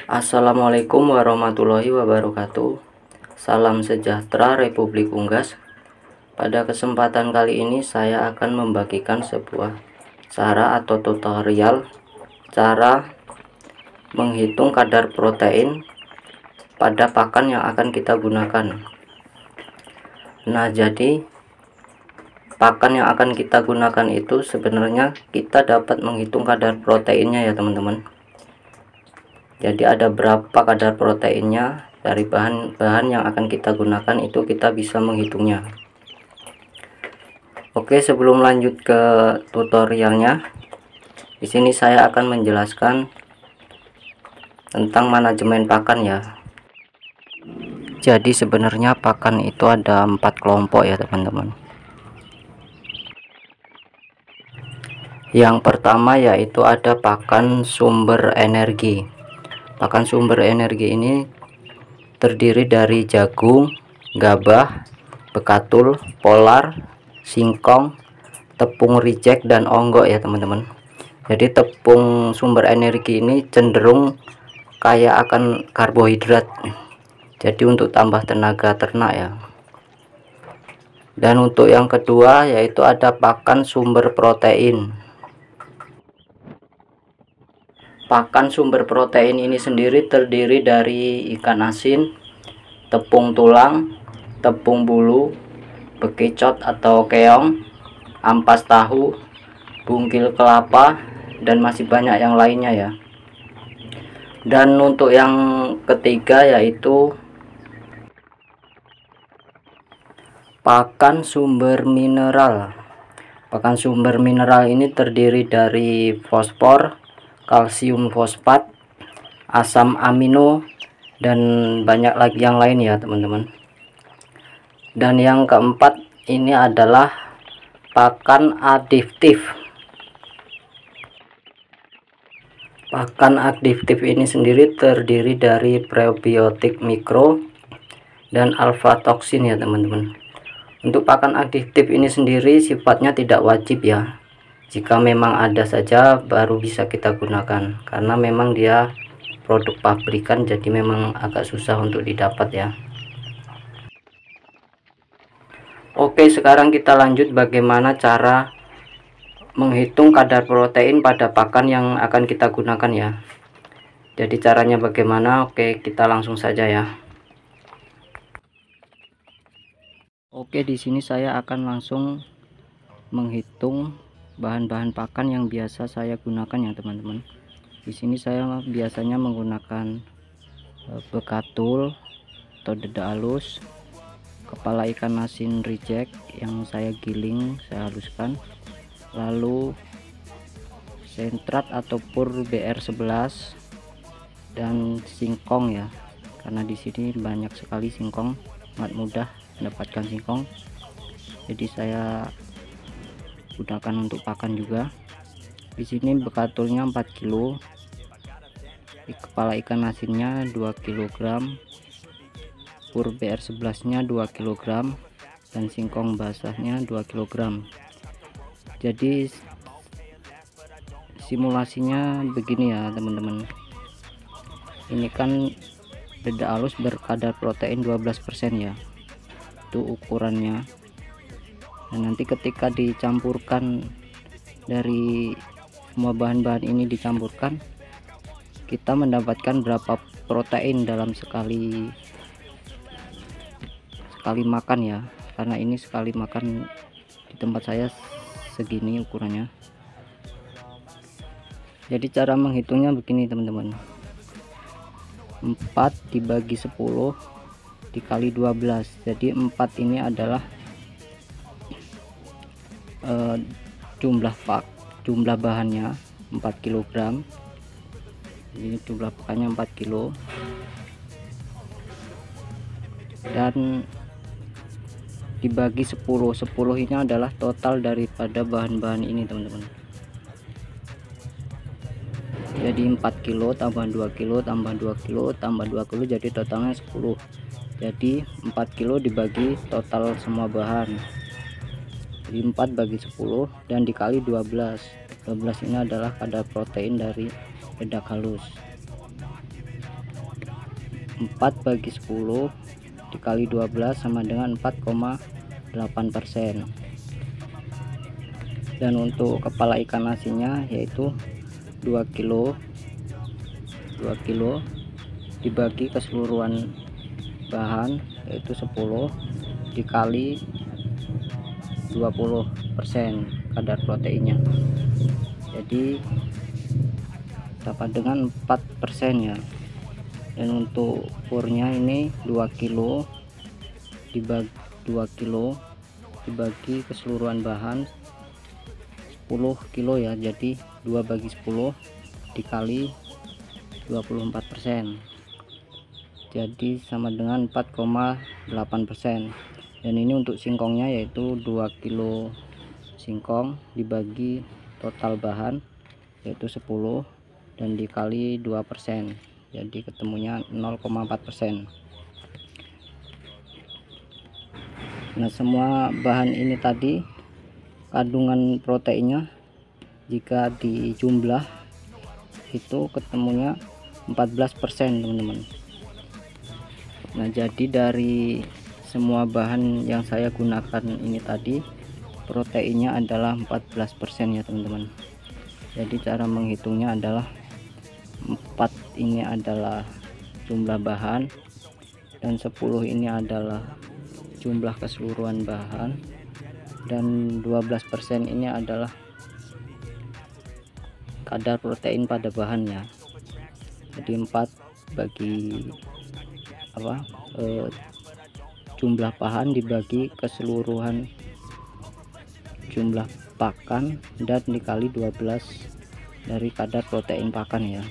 Assalamualaikum warahmatullahi wabarakatuh. Salam sejahtera Republik Unggas. Pada kesempatan kali ini saya akan membagikan sebuah cara atau tutorial cara menghitung kadar protein pada pakan yang akan kita gunakan. Nah, jadi pakan yang akan kita gunakan itu sebenarnya kita dapat menghitung kadar proteinnya ya teman-teman. Jadi ada berapa kadar proteinnya dari bahan-bahan yang akan kita gunakan, itu kita bisa menghitungnya. Oke, sebelum lanjut ke tutorialnya, di sini saya akan menjelaskan tentang manajemen pakan ya. Jadi sebenarnya pakan itu ada 4 kelompok ya teman-teman. Yang pertama yaitu ada pakan sumber energi. Pakan sumber energi ini terdiri dari jagung, gabah, bekatul, polar, singkong, tepung reject, dan onggok ya teman-teman. Jadi tepung sumber energi ini cenderung kaya akan karbohidrat, jadi untuk tambah tenaga ternak ya. Dan untuk yang kedua yaitu ada pakan sumber protein. Pakan sumber protein ini sendiri terdiri dari ikan asin, tepung tulang, tepung bulu, bekicot atau keong, ampas tahu, bungkil kelapa, dan masih banyak yang lainnya ya. Dan untuk yang ketiga yaitu pakan sumber mineral. Pakan sumber mineral ini terdiri dari fosfor, kalsium fosfat, asam amino, dan banyak lagi yang lain ya teman-teman. Dan yang keempat ini adalah pakan adiktif. Pakan adiktif ini sendiri terdiri dari prebiotik mikro dan alfa toksin ya teman-teman. Untuk pakan adiktif ini sendiri sifatnya tidak wajib ya. Jika memang ada saja baru bisa kita gunakan, karena memang dia produk pabrikan, jadi memang agak susah untuk didapat ya. Oke, sekarang kita lanjut bagaimana cara menghitung kadar protein pada pakan yang akan kita gunakan ya. Jadi caranya bagaimana? Oke, kita langsung saja ya. Oke, di sini saya akan langsung menghitung bahan-bahan pakan yang biasa saya gunakan ya teman-teman. Di sini saya biasanya menggunakan bekatul atau dada halus, kepala ikan asin reject yang saya giling, saya haluskan, lalu sentrat atau pur BR11, dan singkong ya, karena di sini banyak sekali singkong, sangat mudah mendapatkan singkong, jadi saya gunakan untuk pakan juga. Di sini bekatulnya 4 kilo, kepala ikan asinnya 2 kg, pur BR11 nya 2 kg, dan singkong basahnya 2 kg. Jadi simulasinya begini ya teman-teman. Ini kan dada halus berkadar protein 12% ya, itu ukurannya. Dan nanti ketika dicampurkan, dari semua bahan-bahan ini dicampurkan, kita mendapatkan berapa protein dalam sekali makan ya, karena ini sekali makan di tempat saya segini ukurannya. Jadi cara menghitungnya begini teman-teman, 4 dibagi 10 dikali 12, jadi 4 ini adalah jumlah bahannya 4 kg. Ini jumlah pakannya 4 kilo, dan dibagi 10 ini adalah total daripada bahan-bahan ini teman-teman. Jadi 4 kilo tambah 2 kilo tambah 2 kilo tambah 2 kilo, jadi totalnya 10. Jadi 4 kilo dibagi total semua bahan, jadi 4 bagi 10 dan dikali 12. 12 ini adalah kadar protein dari dedak halus. 4/10 dikali 12 sama dengan 4,8%. Dan untuk kepala ikan asinnya yaitu 2 kilo dibagi keseluruhan bahan yaitu 10 dikali 20% kadar proteinnya, jadi dapat dengan 4% ya. Dan untuk purnya ini 2 kilo dibagi 2 kilo dibagi keseluruhan bahan 10 kilo ya, jadi 2/10 dikali 24%, jadi sama dengan 4,8%. Dan ini untuk singkongnya yaitu 2 kilo singkong dibagi total bahan yaitu 10 dan dikali 2%, jadi ketemunya 0,4%. Nah, semua bahan ini tadi kandungan proteinnya jika dijumlah itu ketemunya 14% teman-teman. Nah, jadi dari semua bahan yang saya gunakan ini tadi proteinnya adalah 14% ya teman-teman. Jadi cara menghitungnya adalah 4 ini adalah jumlah bahan dan 10 ini adalah jumlah keseluruhan bahan, dan 12% ini adalah kadar protein pada bahannya. Jadi 4 bagi jumlah bahan dibagi keseluruhan jumlah pakan dan dikali 12 dari kadar protein pakan ya.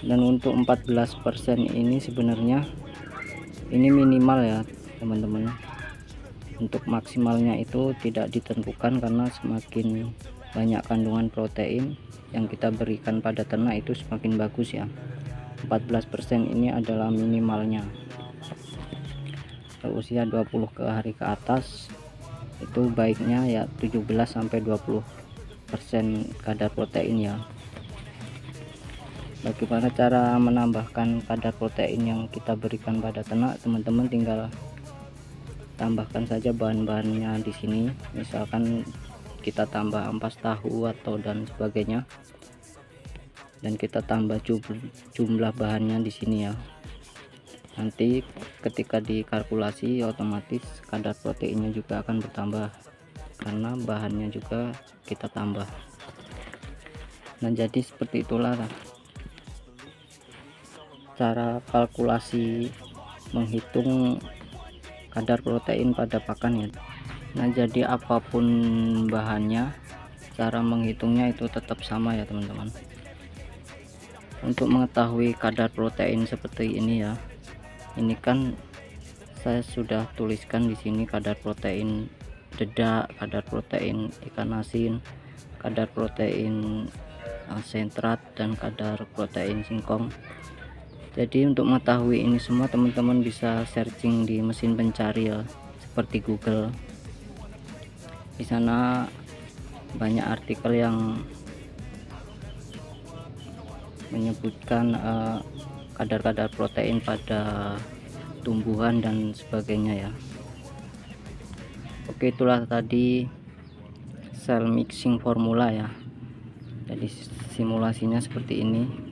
Dan untuk 14% ini sebenarnya ini minimal ya teman-teman. Untuk maksimalnya itu tidak ditentukan karena semakin banyak kandungan protein yang kita berikan pada ternak itu semakin bagus ya. 14% ini adalah minimalnya. Usia 20 hari ke atas itu baiknya ya 17-20% kadar protein ya. Bagaimana cara menambahkan kadar protein yang kita berikan pada ternak? Teman-teman tinggal tambahkan saja bahan-bahannya di sini. Misalkan kita tambah ampas tahu atau dan sebagainya, dan kita tambah jumlah bahannya di sini ya. Nanti ketika dikalkulasi otomatis kadar proteinnya juga akan bertambah karena bahannya juga kita tambah. Nah, jadi seperti itulah cara kalkulasi menghitung kadar protein pada pakan ya. Nah, jadi apapun bahannya cara menghitungnya itu tetap sama ya teman-teman. Untuk mengetahui kadar protein seperti ini ya, ini kan saya sudah tuliskan di sini kadar protein dedak, kadar protein ikan asin, kadar protein sentrat, dan kadar protein singkong. Jadi untuk mengetahui ini semua teman-teman bisa searching di mesin pencari ya, seperti Google. Di sana banyak artikel yang menyebutkan kadar-kadar protein pada tumbuhan dan sebagainya ya. Oke, itulah tadi cell mixing formula ya. Jadi simulasinya seperti ini.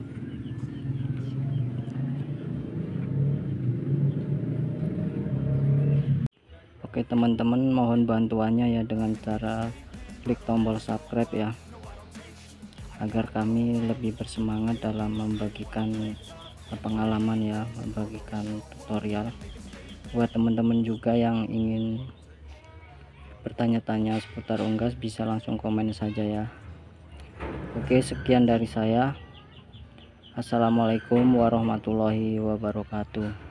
Oke teman-teman, mohon bantuannya ya dengan cara klik tombol subscribe ya, agar kami lebih bersemangat dalam membagikan pengalaman ya, membagikan tutorial. Buat teman-teman juga yang ingin bertanya-tanya seputar unggas bisa langsung komen saja ya. Oke, sekian dari saya. Assalamualaikum warahmatullahi wabarakatuh.